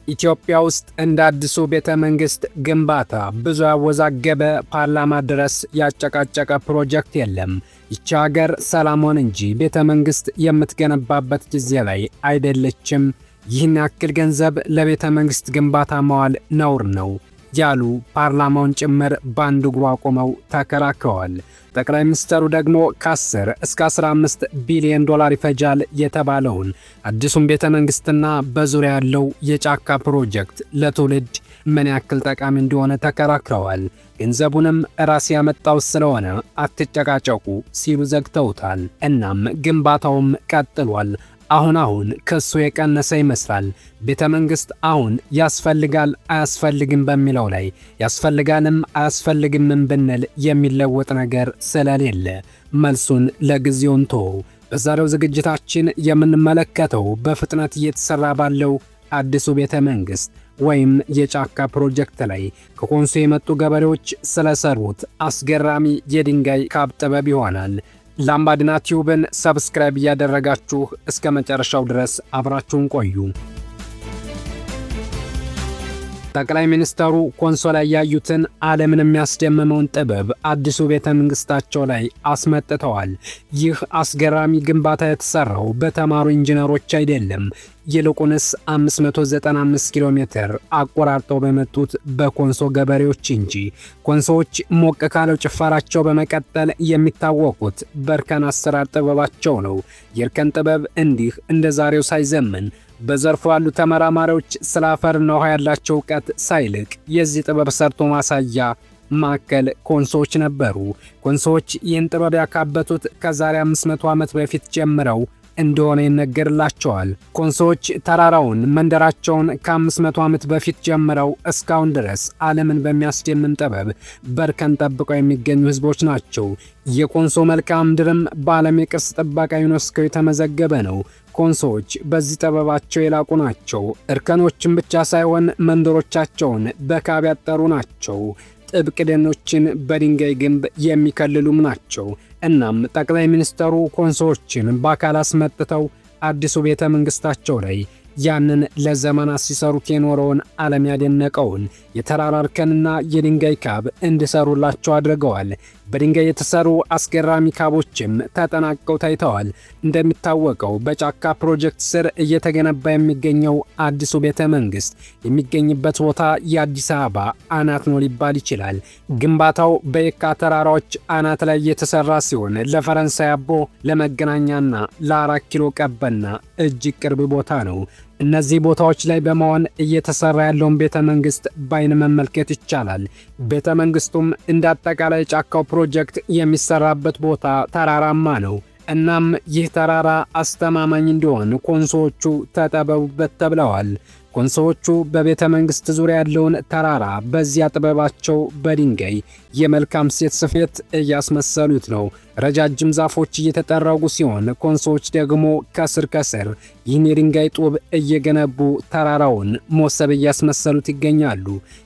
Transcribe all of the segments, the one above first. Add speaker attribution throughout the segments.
Speaker 1: ኢትዮጵያ ውስጥ እንደ አዲሱ ቤተ መንግስት ግንባታ ብዙ ያወዛገበ ፓርላማ ድረስ ያጨቃጨቀ ፕሮጀክት የለም። ይቺ ሀገር ሰላሟን እንጂ ቤተ መንግስት የምትገነባበት ጊዜ ላይ አይደለችም። ይህን ያክል ገንዘብ ለቤተ መንግስት ግንባታ መዋል ነውር ነው ያሉ ፓርላማውን ጭምር በአንድ እግሩ አቆመው ተከራክረዋል። ጠቅላይ ሚኒስትሩ ደግሞ ከ10 እስከ 15 ቢሊዮን ዶላር ይፈጃል የተባለውን አዲሱን ቤተ መንግስትና በዙሪያ ያለው የጫካ ፕሮጀክት ለትውልድ ምን ያክል ጠቃሚ እንደሆነ ተከራክረዋል። ገንዘቡንም ራስ ያመጣው ስለሆነ አትጨቃጨቁ ሲሉ ዘግተውታል። እናም ግንባታውም ቀጥሏል። አሁን ክሱ የቀነሰ ይመስላል። ቤተ መንግስት አሁን ያስፈልጋል አያስፈልግም በሚለው ላይ ያስፈልጋልም አያስፈልግምም ብንል የሚለወጥ ነገር ስለሌለ መልሱን ለጊዜው እንተወው። በዛሬው ዝግጅታችን የምንመለከተው በፍጥነት እየተሰራ ባለው አዲሱ ቤተ መንግስት ወይም የጫካ ፕሮጀክት ላይ ከኮንሶ የመጡ ገበሬዎች ስለሰሩት አስገራሚ የድንጋይ ካብ ጥበብ ይሆናል። ላምባዲና ቲዩብን ሰብስክራይብ እያደረጋችሁ እስከ መጨረሻው ድረስ አብራችሁን ቆዩ። ጠቅላይ ሚኒስትሩ ኮንሶ ላይ ያዩትን ዓለምን የሚያስደምመውን ጥበብ አዲሱ ቤተ መንግስታቸው ላይ አስመጥተዋል። ይህ አስገራሚ ግንባታ የተሰራው በተማሩ ኢንጂነሮች አይደለም። ይልቁንስ 595 ኪሎ ሜትር አቆራርጠው በመጡት በኮንሶ ገበሬዎች እንጂ። ኮንሶዎች ሞቅ ካለው ጭፈራቸው በመቀጠል የሚታወቁት በእርከን አሰራር ጥበባቸው ነው። የእርከን ጥበብ እንዲህ እንደ ዛሬው ሳይዘምን በዘርፉ ያሉ ተመራማሪዎች ስለ አፈርና ውሃ ያላቸው እውቀት ሳይልቅ የዚህ ጥበብ ሰርቶ ማሳያ ማዕከል ኮንሶዎች ነበሩ። ኮንሶዎች ይህን ጥበብ ያካበቱት ከዛሬ 500 ዓመት በፊት ጀምረው እንደሆነ ይነገርላቸዋል። ኮንሶዎች ተራራውን መንደራቸውን ከ500 ዓመት በፊት ጀምረው እስካሁን ድረስ ዓለምን በሚያስደምም ጥበብ በእርከን ጠብቀው የሚገኙ ህዝቦች ናቸው። የኮንሶ መልክዓ ምድርም በዓለም የቅርስ ጥበቃ ዩኔስኮ የተመዘገበ ነው። ኮንሶዎች በዚህ ጥበባቸው የላቁ ናቸው። እርከኖችን ብቻ ሳይሆን መንደሮቻቸውን በካብ ያጠሩ ናቸው። ጥብቅ ደኖችን በድንጋይ ግንብ የሚከልሉም ናቸው። እናም ጠቅላይ ሚኒስትሩ ኮንሶዎችን በአካል አስመጥተው አዲሱ ቤተ መንግስታቸው ላይ ያንን ለዘመናት ሲሰሩት የኖረውን ዓለም ያደነቀውን የተራራ እርከንና የድንጋይ ካብ እንዲሰሩላቸው አድርገዋል። በድንጋይ የተሰሩ አስገራሚ ካቦችም ተጠናቀው ታይተዋል። እንደሚታወቀው በጫካ ፕሮጀክት ስር እየተገነባ የሚገኘው አዲሱ ቤተ መንግስት የሚገኝበት ቦታ የአዲስ አበባ አናት ነው ሊባል ይችላል። ግንባታው በየካ ተራራዎች አናት ላይ የተሰራ ሲሆን ለፈረንሳይ አቦ፣ ለመገናኛና ለ4 ኪሎ ቀበና እጅግ ቅርብ ቦታ ነው። እነዚህ ቦታዎች ላይ በመሆን እየተሰራ ያለውን ቤተ መንግስት በአይን መመልከት ይቻላል። ቤተ መንግስቱም እንደ አጠቃላይ ጫካው ፕሮጀክት የሚሰራበት ቦታ ተራራማ ነው። እናም ይህ ተራራ አስተማማኝ እንዲሆን ኮንሶዎቹ ተጠበቡበት ተብለዋል። ኮንሶዎቹ በቤተ መንግስት ዙሪያ ያለውን ተራራ በዚያ ጥበባቸው በድንጋይ የመልካም ሴት ስፌት እያስመሰሉት ነው። ረጃጅም ዛፎች እየተጠረጉ ሲሆን ኮንሶዎች ደግሞ ከስር ከስር ይህን የድንጋይ ጡብ እየገነቡ ተራራውን ሞሰብ እያስመሰሉት ይገኛሉ።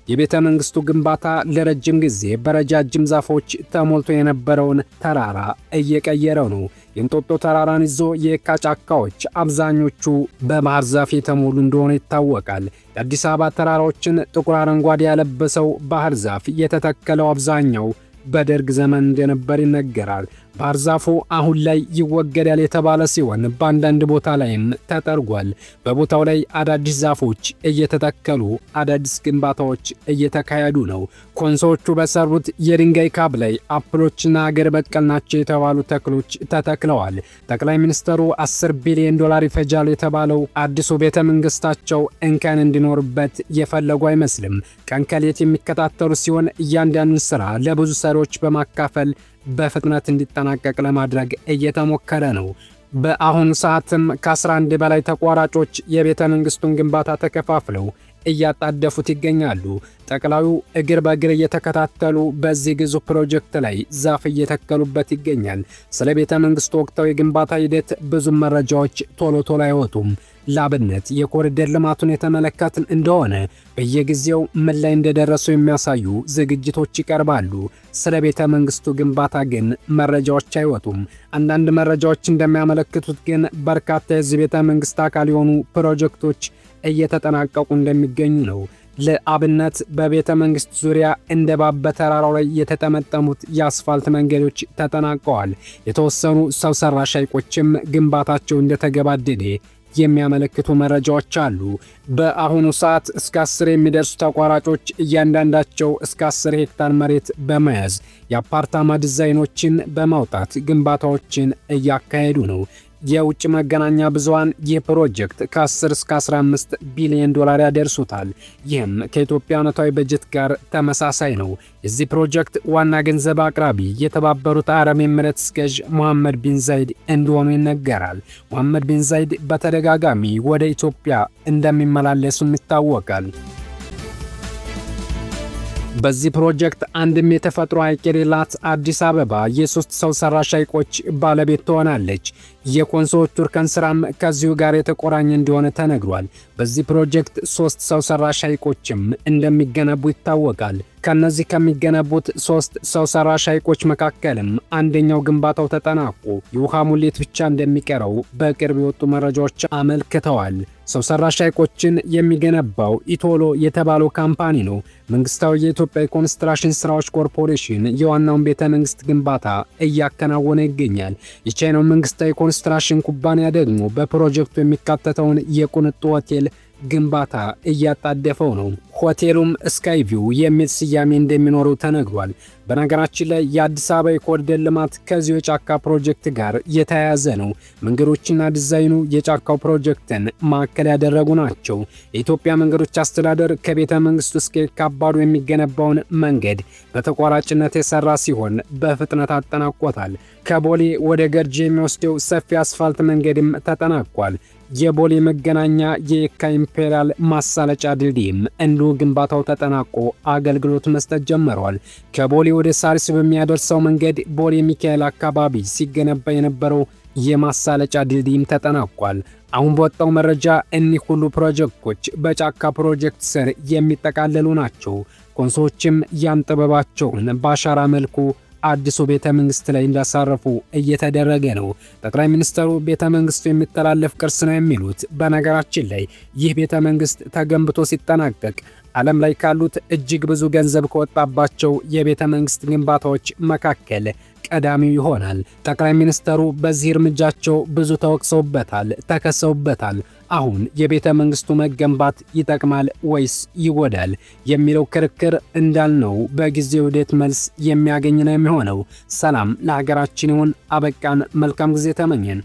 Speaker 1: የቤተ መንግስቱ ግንባታ ለረጅም ጊዜ በረጃጅም ዛፎች ተሞልቶ የነበረውን ተራራ እየቀየረው ነው። የእንጦጦ ተራራን ይዞ የየካ ጫካዎች አብዛኞቹ በባህር ዛፍ የተሞሉ እንደሆነ ይታወቃል። የአዲስ አበባ ተራራዎችን ጥቁር አረንጓዴ ያለበሰው ባህር ዛፍ የተተከለው አብዛኛው በደርግ ዘመን እንደነበር ይነገራል። ባህር ዛፉ አሁን ላይ ይወገዳል የተባለ ሲሆን በአንዳንድ ቦታ ላይም ተጠርጓል። በቦታው ላይ አዳዲስ ዛፎች እየተተከሉ አዳዲስ ግንባታዎች እየተካሄዱ ነው። ኮንሶዎቹ በሰሩት የድንጋይ ካብ ላይ አፕሎችና አገር በቀል ናቸው የተባሉ ተክሎች ተተክለዋል። ጠቅላይ ሚኒስትሩ 10 ቢሊዮን ዶላር ይፈጃል የተባለው አዲሱ ቤተ መንግስታቸው እንከን እንዲኖርበት የፈለጉ አይመስልም። ቀን ከሌት የሚከታተሉ ሲሆን እያንዳንዱን ስራ ለብዙ ሰሪዎች በማካፈል በፍጥነት እንዲጠናቀቅ ለማድረግ እየተሞከረ ነው። በአሁኑ ሰዓትም ከ11 በላይ ተቋራጮች የቤተ መንግስቱን ግንባታ ተከፋፍለው እያጣደፉት ይገኛሉ። ጠቅላዩ እግር በእግር እየተከታተሉ በዚህ ግዙፍ ፕሮጀክት ላይ ዛፍ እየተከሉበት ይገኛል። ስለ ቤተ መንግስቱ ወቅታዊ ግንባታ ሂደት ብዙ መረጃዎች ቶሎ አይወጡም። ላብነት የኮሪደር ልማቱን የተመለከትን እንደሆነ በየጊዜው ምን ላይ እንደደረሱ የሚያሳዩ ዝግጅቶች ይቀርባሉ። ስለ ቤተ መንግስቱ ግንባታ ግን መረጃዎች አይወጡም። አንዳንድ መረጃዎች እንደሚያመለክቱት ግን በርካታ የዚህ ቤተ መንግስት አካል የሆኑ ፕሮጀክቶች እየተጠናቀቁ እንደሚገኙ ነው። ለአብነት በቤተ መንግስት ዙሪያ እንደ ባብ በተራራው ላይ የተጠመጠሙት የአስፋልት መንገዶች ተጠናቀዋል። የተወሰኑ ሰው ሰራሽ ሐይቆችም ግንባታቸው እንደተገባደደ የሚያመለክቱ መረጃዎች አሉ። በአሁኑ ሰዓት እስከ 10 የሚደርሱ ተቋራጮች እያንዳንዳቸው እስከ 10 ሄክታር መሬት በመያዝ የአፓርታማ ዲዛይኖችን በማውጣት ግንባታዎችን እያካሄዱ ነው። የውጭ መገናኛ ብዙሃን ይህ ፕሮጀክት ከ10 እስከ 15 ቢሊዮን ዶላር ያደርሱታል። ይህም ከኢትዮጵያ ዓመታዊ በጀት ጋር ተመሳሳይ ነው። የዚህ ፕሮጀክት ዋና ገንዘብ አቅራቢ የተባበሩት አረብ ኤሚሬትስ ገዥ መሐመድ ቢን ዛይድ እንደሆኑ ይነገራል። መሐመድ ቢን ዛይድ በተደጋጋሚ ወደ ኢትዮጵያ እንደሚመላለሱም ይታወቃል። በዚህ ፕሮጀክት አንድም የተፈጥሮ ሐይቅ የሌላት አዲስ አበባ የሶስት ሰው ሰራሽ ሐይቆች ባለቤት ትሆናለች። የኮንሶዎች ቱርከን ስራም ከዚሁ ጋር የተቆራኘ እንደሆነ ተነግሯል። በዚህ ፕሮጀክት 3 ሰው ሰራሽ ሐይቆችም እንደሚገነቡ ይታወቃል። ከነዚህ ከሚገነቡት 3 ሰው ሰራሽ ሐይቆች መካከልም አንደኛው ግንባታው ተጠናቆ የውሃ ሙሌት ብቻ እንደሚቀረው በቅርብ የወጡ መረጃዎች አመልክተዋል። ሰው ሰራሽ ሐይቆችን የሚገነባው ኢቶሎ የተባለው ካምፓኒ ነው። መንግስታዊ የኢትዮጵያ የኮንስትራክሽን ስራዎች ኮርፖሬሽን የዋናውን ቤተ መንግስት ግንባታ እያከናወነ ይገኛል። የቻይናው መንግስታዊ ኮንስትራክሽን ኩባንያ ደግሞ በፕሮጀክቱ የሚካተተውን የቁንጡ ሆቴል ግንባታ እያጣደፈው ነው። ሆቴሉም ስካይቪው የሚል ስያሜ እንደሚኖረው ተነግሯል። በነገራችን ላይ የአዲስ አበባ የኮሪደር ልማት ከዚሁ የጫካ ፕሮጀክት ጋር የተያያዘ ነው። መንገዶችና ዲዛይኑ የጫካው ፕሮጀክትን ማዕከል ያደረጉ ናቸው። የኢትዮጵያ መንገዶች አስተዳደር ከቤተ መንግስቱ እስከ ካባዱ የሚገነባውን መንገድ በተቋራጭነት የሰራ ሲሆን በፍጥነት አጠናቆታል። ከቦሌ ወደ ገርጂ የሚወስደው ሰፊ አስፋልት መንገድም ተጠናቋል። የቦሌ መገናኛ የየካ ኢምፔሪያል ማሳለጫ ድልድይም እንዲሁ ግንባታው ተጠናቆ አገልግሎት መስጠት ጀምሯል። ከቦሌ ወደ ሳሪስ በሚያደርሰው መንገድ ቦሌ ሚካኤል አካባቢ ሲገነባ የነበረው የማሳለጫ ድልድይም ተጠናቋል። አሁን በወጣው መረጃ እኒህ ሁሉ ፕሮጀክቶች በጫካ ፕሮጀክት ስር የሚጠቃለሉ ናቸው። ኮንሶዎችም ያን ጥበባቸውን በአሻራ መልኩ አዲሱ ቤተ መንግስት ላይ እንዳሳረፉ እየተደረገ ነው። ጠቅላይ ሚኒስትሩ ቤተ መንግስቱ የሚተላለፍ ቅርስ ነው የሚሉት። በነገራችን ላይ ይህ ቤተ መንግስት ተገንብቶ ሲጠናቀቅ ዓለም ላይ ካሉት እጅግ ብዙ ገንዘብ ከወጣባቸው የቤተ መንግስት ግንባታዎች መካከል ቀዳሚው ይሆናል። ጠቅላይ ሚኒስትሩ በዚህ እርምጃቸው ብዙ ተወቅሰውበታል፣ ተከሰውበታል። አሁን የቤተ መንግስቱ መገንባት ይጠቅማል ወይስ ይጎዳል የሚለው ክርክር እንዳልነው በጊዜው ሂደት መልስ የሚያገኝ ነው የሚሆነው። ሰላም ለሀገራችን ይሁን። አበቃን። መልካም ጊዜ ተመኘን።